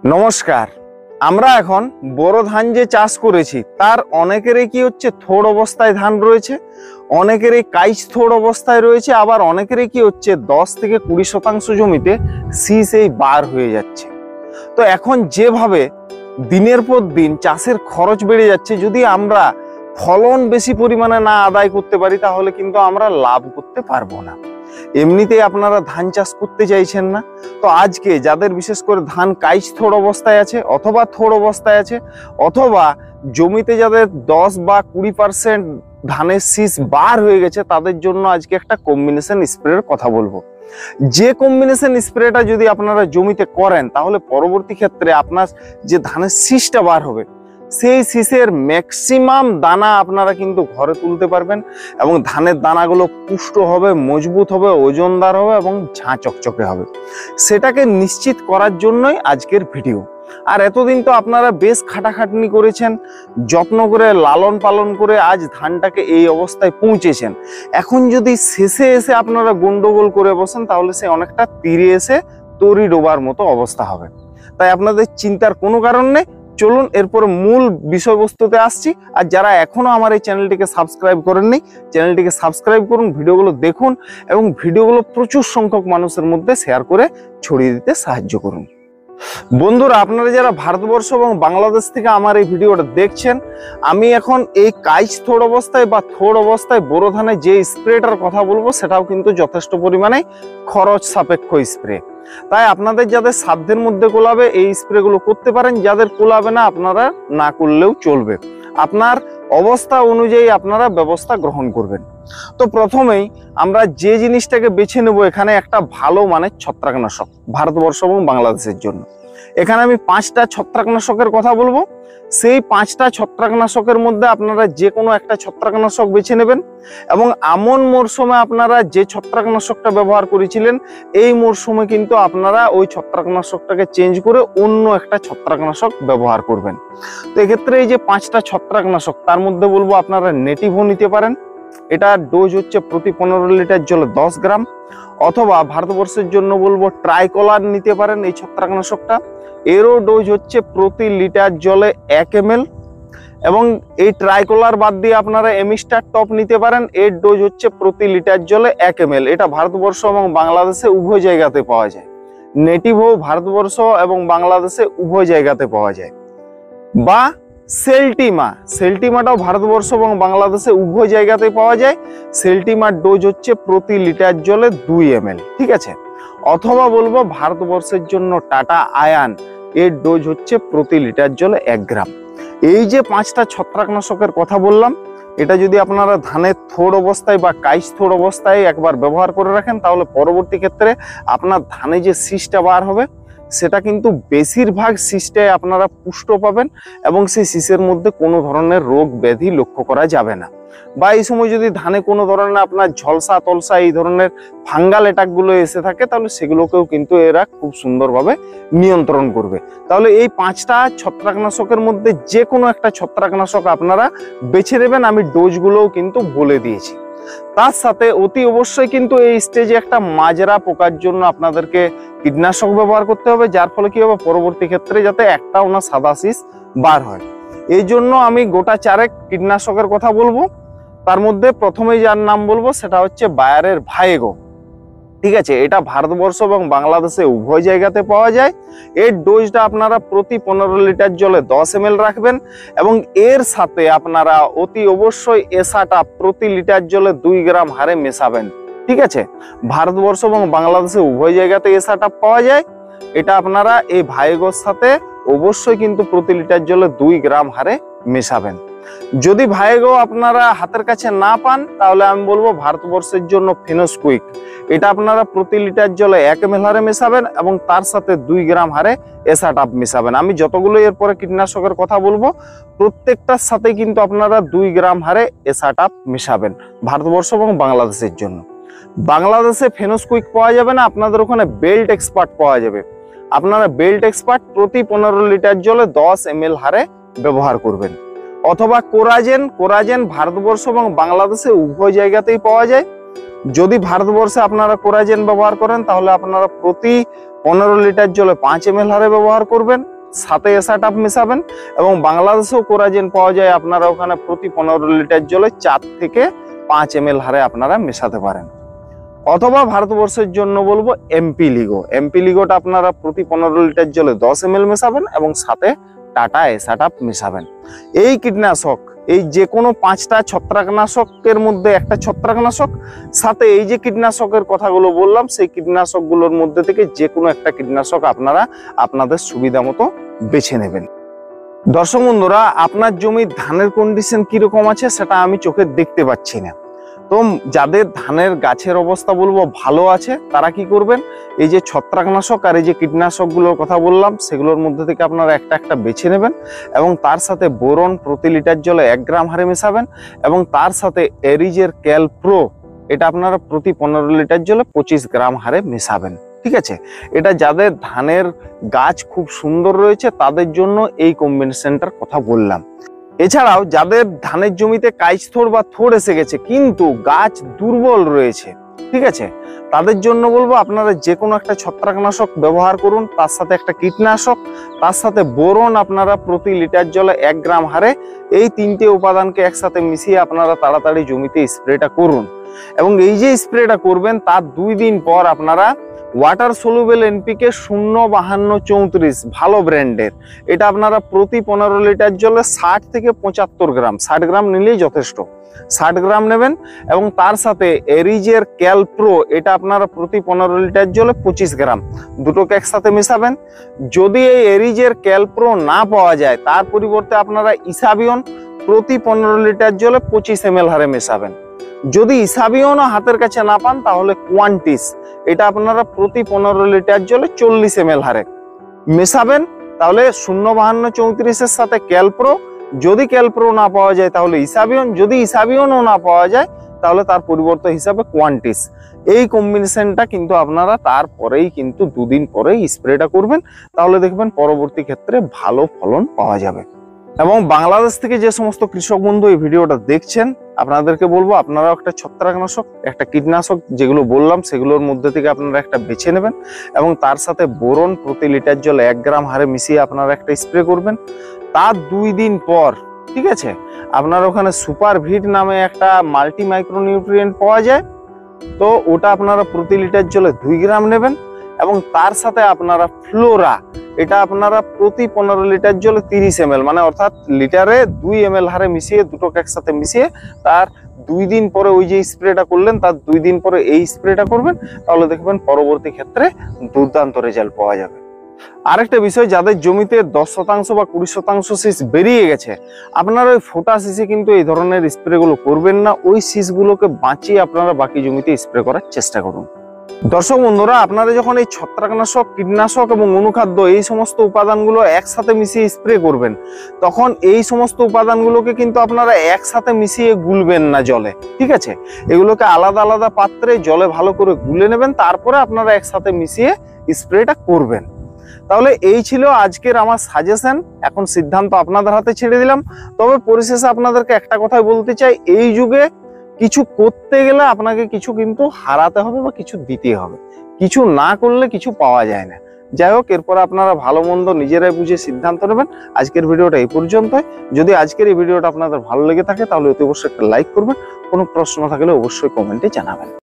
নমস্কার। আমরা এখন বড় ধান যে চাষ করেছি তার অনেকেরই কি হচ্ছে থোড় অবস্থায় ধান রয়েছে, অনেকেরই কাইচ থোড় অবস্থায় রয়েছে, আবার অনেকেরই কি হচ্ছে 10 থেকে 20% জমিতে শীষ এই বার হয়ে যাচ্ছে। তো এখন যেভাবে দিনের পর দিন চাষের খরচ বেড়ে যাচ্ছে, যদি আমরা ফলন বেশি পরিমাণে না আদায় করতে পারি তাহলে কিন্তু আমরা লাভ করতে পারবো না। এমনিতেই আপনারা ধান চাষ করতে চাইছেন না, তো আজকে যাদের বিশেষ করে ধান কাইচ থোড় অবস্থায় আছে অথবা থোড় অবস্থায় আছে, অথবা জমিতে যাদের 10 বা 20% ধানের শীষ বার হয়ে গেছে, তাদের জন্য আজকে একটা কম্বিনেশন স্প্রের কথা বলবো। যে কম্বিনেশন স্প্রেটা যদি আপনারা জমিতে করেন তাহলে পরবর্তী ক্ষেত্রে আপনার যে ধানের শীষটা বার হবে সেই শীষের ম্যাক্সিমাম দানা আপনারা কিন্তু ঘরে তুলতে পারবেন এবং ধানের দানাগুলো পুষ্ট হবে, মজবুত হবে, ওজনদার হবে এবং ঝাঁ চকচকে হবে। সেটাকে নিশ্চিত করার জন্যই আজকের ভিডিও। আর এতদিন তো আপনারা বেশ খাটাখাটনি করেছেন, যত্ন করে লালন পালন করে আজ ধানটাকে এই অবস্থায় পৌঁছেছেন। এখন যদি শেষে এসে আপনারা গন্ডগোল করে বসেন তাহলে সে অনেকটা তীরে এসে তরি ডোবার মতো অবস্থা হবে। তাই আপনাদের চিন্তার কোনো কারণ নেই। চলুন এরপরে মূল বিষয়বস্তুতে আসছি। আর যারা এখনো আমার এই চ্যানেলটিকে সাবস্ক্রাইব করেননি, চ্যানেলটিকে সাবস্ক্রাইব করুন, ভিডিওগুলো দেখুন এবং ভিডিওগুলো প্রচুর সংখ্যক মানুষের মধ্যে শেয়ার করে ছড়িয়ে দিতে সাহায্য করুন। বন্ধুরা, আপনারা যারা ভারতবর্ষ এবং বাংলাদেশ থেকে আমার এই ভিডিওটা দেখছেন, আমি এখন এই কাইচ থোড় অবস্থায় বা থোড় অবস্থায় বোরো ধানে যে স্প্রেটার কথা বলবো সেটাও কিন্তু যথেষ্ট পরিমাণে খরচ সাপেক্ষ স্প্রে। তাই আপনাদের যাদের সাধ্যের মধ্যে কোলাবে এই স্প্রেগুলো করতে পারেন, যাদের কোলাবে না আপনারা না করলেও চলবে। আপনার অবস্থা অনুযায়ী আপনারা ব্যবস্থা গ্রহণ করবেন। তো প্রথমেই আমরা যে জিনিসটাকে বেছে নেব, এখানে একটা ভালো মানের ছত্রাকনাশক ভারতবর্ষ এবং বাংলাদেশের জন্য। এখানে আমি 5টা ছত্রাকনাশকের কথা বলবো। সেই 5টা ছত্রাকনাশকের মধ্যে আপনারা যে কোনো একটা ছত্রাকনাশক বেছে নেবেন এবং আমন মরশুমে আপনারা যে ছত্রাকনাশকটা ব্যবহার করেছিলেন এই মরশুমে কিন্তু আপনারা ওই ছত্রাকনাশকটাকে চেঞ্জ করে অন্য একটা ছত্রাকনাশক ব্যবহার করবেন। তো এক্ষেত্রে এই যে 5টা ছত্রাকনাশক তার মধ্যে বলবো আপনারা নেটিভো নিতে পারেন। এটা ডোজ হচ্ছে প্রতি 15 লিটার জলে 10 গ্রাম, অথবা ভারতবর্ষের জন্য বলবো ট্রাইকলার নিতে পারেন এই ছত্রাকনাশকটা। এরও ডোজ হচ্ছে প্রতি লিটার জলে 1 ml, এবং এই ট্রাইকলার বাদ দিয়ে আপনারা এমিস্টার টপ নিতে পারেন। এর ডোজ হচ্ছে প্রতি লিটার জলে 1 ml। এটা ভারতবর্ষ এবং বাংলাদেশে উভয় জায়গাতে পাওয়া যায়। নেটিভো ভারতবর্ষ এবং বাংলাদেশে উভয় জায়গাতে পাওয়া যায়। বা সেল্টিমাটাও ভারতবর্ষ এবং বাংলাদেশে উভয় জায়গাতে পাওয়া যায়। সেল্টিমার ডোজ হচ্ছে প্রতি লিটার জলে 2 ml, ঠিক আছে। অথবা বলবো ভারতবর্ষের জন্য টাটা আয়ান, এর ডোজ হচ্ছে প্রতি লিটার জলে 1 গ্রাম। এই যে 5টা ছত্রাকনাশকের কথা বললাম, এটা যদি আপনারা ধানের থোড় অবস্থায় বা কাইচ থোড় অবস্থায় একবার ব্যবহার করে রাখেন তাহলে পরবর্তী ক্ষেত্রে আপনার ধানে যে শীষটা বার হবে সেটা কিন্তু বেশিরভাগ শীষটায় আপনারা পুষ্ট পাবেন এবং সেই শীষের মধ্যে কোনো ধরনের রোগ ব্যাধি লক্ষ্য করা যাবে না। বা এই সময় যদি ধানে কোনো ধরনের আপনার ঝলসা তলসা এই ধরনের ফাঙ্গাল অ্যাটাক গুলো এসে থাকে তাহলে সেগুলোকেও কিন্তু এরা খুব সুন্দরভাবে নিয়ন্ত্রণ করবে। তাহলে এই 5টা ছত্রাকনাশকের মধ্যে যে কোনো একটা ছত্রাকনাশক আপনারা বেছে নেবেন। আমি ডোজগুলোও কিন্তু বলে দিয়েছি। তার সাথে অতি অবশ্যই কিন্তু এই স্টেজে একটা মাজরা পোকার জন্য আপনাদেরকে কীটনাশক ব্যবহার করতে হবে, যার ফলে কি হবে পরবর্তী ক্ষেত্রে যাতে একটাও না সাদা শীষ বার হয়। এই জন্য আমি গোটা 4 কীটনাশকের কথা বলবো। তার মধ্যে প্রথমেই যার নাম বলবো সেটা হচ্ছে বায়ারের ভাইগো, ঠিক আছে। এটা ভারতবর্ষ এবং বাংলাদেশে উভয় জায়গাতে পাওয়া যায়। এর ডোজটা আপনারা প্রতি 15 লিটার জলে 10 ml রাখবেন এবং এর সাথে আপনারা অতি অবশ্যই এসাটা প্রতি লিটার জলে 2 গ্রাম হারে মেশাবেন, ঠিক আছে। ভারতবর্ষ এবং বাংলাদেশে উভয় জায়গাতে এসাটা পাওয়া যায়। এটা আপনারা এই ভাইগোর সাথে অবশ্যই কিন্তু প্রতি লিটার জলে 2 গ্রাম হারে মেশাবেন। যদি ভাইগো আপনারা হাতের কাছে না পান তাহলে আমি বলবো ভারতবর্ষের জন্য ফেনোস্কুইক, এটা আপনারা প্রতি লিটার জলে 1 ml হারে মেশাবেন এবং তার সাথে 2 গ্রাম হারে এসাটাপ মেশাবেন। আমি যতগুলো এরপরে কীটনাশকের কথা বলবো প্রত্যেকটার সাথে কিন্তু আপনারা 2 গ্রাম হারে এসাটাপ মেশাবেন ভারতবর্ষ এবং বাংলাদেশের জন্য। বাংলাদেশে ফেনোস্কুইক পাওয়া যাবে না, আপনাদের ওখানে বেল্ট এক্সপার্ট পাওয়া যাবে। আপনারা বেল্ট এক্সপার্ট প্রতি 15 লিটার জলে 10 ml হারে ব্যবহার করবেন। অথবা কোরাজেন ভারতবর্ষ এবং বাংলাদেশে উভয় জায়গাতেই পাওয়া যায়। যদি ভারতবর্ষে আপনারা কোরাজেন ব্যবহার করেন তাহলে আপনারা প্রতি 15 লিটার জলে 5 ml হারে ব্যবহার করবেন, সাথে এসাটাপ মেশাবেন। এবং বাংলাদেশেও কোরাজেন পাওয়া যায়, আপনারা ওখানে প্রতি 15 লিটার জলে 4 থেকে 5 ml হারে আপনারা মেশাতে পারেন। অথবা ভারতবর্ষের জন্য বলবো এমপি লিগো। এমপি লিগোটা আপনারা প্রতি 15 লিটার জলে 10 ml মেশাবেন এবং সাথে টাটা এসাটাপ মেশাবেন। এই কীটনাশক, এই যে কোনো 5টা ছত্রাকনাশকের মধ্যে একটা ছত্রাকনাশক, সাথে এই যে কীটনাশকের কথাগুলো বললাম সেই কীটনাশকগুলোর মধ্যে থেকে যে কোনো একটা কীটনাশক আপনারা আপনাদের সুবিধা মতো বেছে নেবেন। দর্শক বন্ধুরা, আপনার জমির ধানের কন্ডিশন কিরকম আছে সেটা আমি চোখে দেখতে পাচ্ছি না। তো যাদের ধানের গাছের অবস্থা বলবো ভালো আছে, তারা কি করবেন, এই যে ছত্রাকনাশক আর এই যে কীটনাশকগুলোর কথা বললাম সেগুলোর মধ্যে থেকে আপনারা একটা একটা বেছে নেবেন এবং তার সাথে বোরন প্রতি লিটার জলে 1 গ্রাম হারে মেশাবেন এবং তার সাথে এরিজের ক্যালপ্রো, এটা আপনারা প্রতি 15 লিটার জলে 25 গ্রাম হারে মেশাবেন। ঠিক আছে, এটা যাদের ধানের গাছ খুব সুন্দর রয়েছে তাদের জন্য এই কম্বিনেশনটার কথা বললাম। এছাড়াও যাদের ধানের জমিতে কাইচ থোড় বা থোড় এসে গেছে কিন্তু গাছ দুর্বল রয়েছে, ঠিক আছে, তাদের জন্য বলবো আপনারা যে কোনো একটা ছত্রাকনাশক ব্যবহার করুন, তার সাথে একটা কীটনাশক, তার সাথে বোরন আপনারা প্রতি লিটার জলে 1 গ্রাম হারে, এই 3টে উপাদানকে একসাথে মিশিয়ে আপনারা তাড়াতাড়ি জমিতে স্প্রেটা করুন। এবং এই যে স্প্রেটা করবেন তার 2 দিন পর আপনারা ওয়াটার সলুবেল এনপিকে 05234 ভালো ব্র্যান্ডের, এটা আপনারা প্রতি 15 লিটার জলে 60 থেকে 75 গ্রাম, 60 গ্রাম নিলেই যথেষ্ট, 60 গ্রাম নেবেন। এবং তার সাথে এরিজের ক্যালপ্রো, এটা আপনারা প্রতি 15 লিটার জলে 25 গ্রাম, দুটোকে একসাথে মেশাবেন। যদি এই এরিজের ক্যালপ্রো না পাওয়া যায় তার পরিবর্তে আপনারা ইসাবিয়ন প্রতি 15 লিটার জলে 25 ml হারে মেশাবেন। যদি ইসাবিয়নও হাতের কাছে না পান তাহলে কোয়ান্টিস, এটা আপনারা প্রতি 15 লিটার জলে 40 ml হারে মেশাবেন। তাহলে 05234 সাথে ক্যালপ্রো, যদি ক্যালপ্রো না পাওয়া যায় তাহলে ইসাবিয়ন, যদি ইসাবিয়নও না পাওয়া যায় তাহলে তার পরিবর্তে হিসাবে কোয়ান্টিস। এই কম্বিনেশনটা কিন্তু আপনারা তারপরেই কিন্তু 2 দিন পরেই স্প্রেটা করবেন, তাহলে দেখবেন পরবর্তী ক্ষেত্রে ভালো ফলন পাওয়া যাবে। এবং বাংলাদেশ থেকে যে সমস্ত কৃষক বন্ধু এই ভিডিওটা দেখছেন, আপনাদেরকে বলবো আপনারা একটা ছত্রাকনাশক, একটা কীটনাশক যেগুলো বললাম সেগুলোর মধ্যে থেকে আপনারা একটা বেছে নেবেন এবং তার সাথে বোরন প্রতি লিটার জল 1 গ্রাম হারে মিশিয়ে আপনারা একটা স্প্রে করবেন। তার 2 দিন পর, ঠিক আছে, আপনার ওখানে সুপার ভিট নামে একটা মাল্টি মাইক্রোনিউট্রিয়েন্ট পাওয়া যায়, তো ওটা আপনারা প্রতি লিটার জলে 2 গ্রাম নেবেন এবং তার সাথে আপনারা ফ্লোরা, এটা আপনারা প্রতি 15 লিটার জলে 30 ml, মানে অর্থাৎ লিটারে 2 ml হারে মিশিয়ে দুটোকে একসাথে মিশিয়ে তার 2 দিন পরে ওই যে স্প্রেটা করলেন তার 2 দিন পরে এই স্প্রেটা করবেন, তাহলে দেখবেন পরবর্তী ক্ষেত্রে দুর্দান্ত রেজাল্ট পাওয়া যাবে। আরেকটা বিষয়, যাদের জমিতে 10% বা 20% শীষ বেরিয়ে গেছে, আপনারা ওই ফোটা শীষে কিন্তু এই ধরনের স্প্রে গুলো করবেন না, ওই শীষগুলোকে বাঁচিয়ে আপনারা বাকি জমিতে স্প্রে করার চেষ্টা করুন। দর্শক বন্ধুরা, আপনারা যখন এই ছত্রাকনাশক, কীটনাশক এবং অনুখাদ্য এই সমস্ত উপাদানগুলো একসাথে মিশিয়ে স্প্রে করবেন, তখন এই সমস্ত উপাদানগুলোকে কিন্তু আপনারা একসাথে মিশিয়ে গুলবেন না জলে, ঠিক আছে, এগুলোকে আলাদা আলাদা পাত্রে জলে ভালো করে গুলে নেবেন, তারপরে আপনারা একসাথে মিশিয়ে স্প্রেটা করবেন। তাহলে এই ছিল আজকের আমার সাজেশন, এখন সিদ্ধান্ত আপনাদের হাতে ছেড়ে দিলাম। তবে পরিশেষে আপনাদেরকে একটা কথাই বলতে চাই, এই যুগে কিছু করতে গেলে আপনাকে কিছু কিন্তু হারাতে হবে বা কিছু দিতে হবে, কিছু না করলে কিছু পাওয়া যায় না। যাই হোক, এরপর আপনারা ভালো মন্দ নিজেরাই বুঝে সিদ্ধান্ত নেবেন। আজকের ভিডিওটা এই পর্যন্তই। যদি আজকের এই ভিডিওটা আপনাদের ভালো লেগে থাকে তাহলে অতি অবশ্যই একটা লাইক করবেন, কোনো প্রশ্ন থাকলে অবশ্যই কমেন্টে জানাবেন।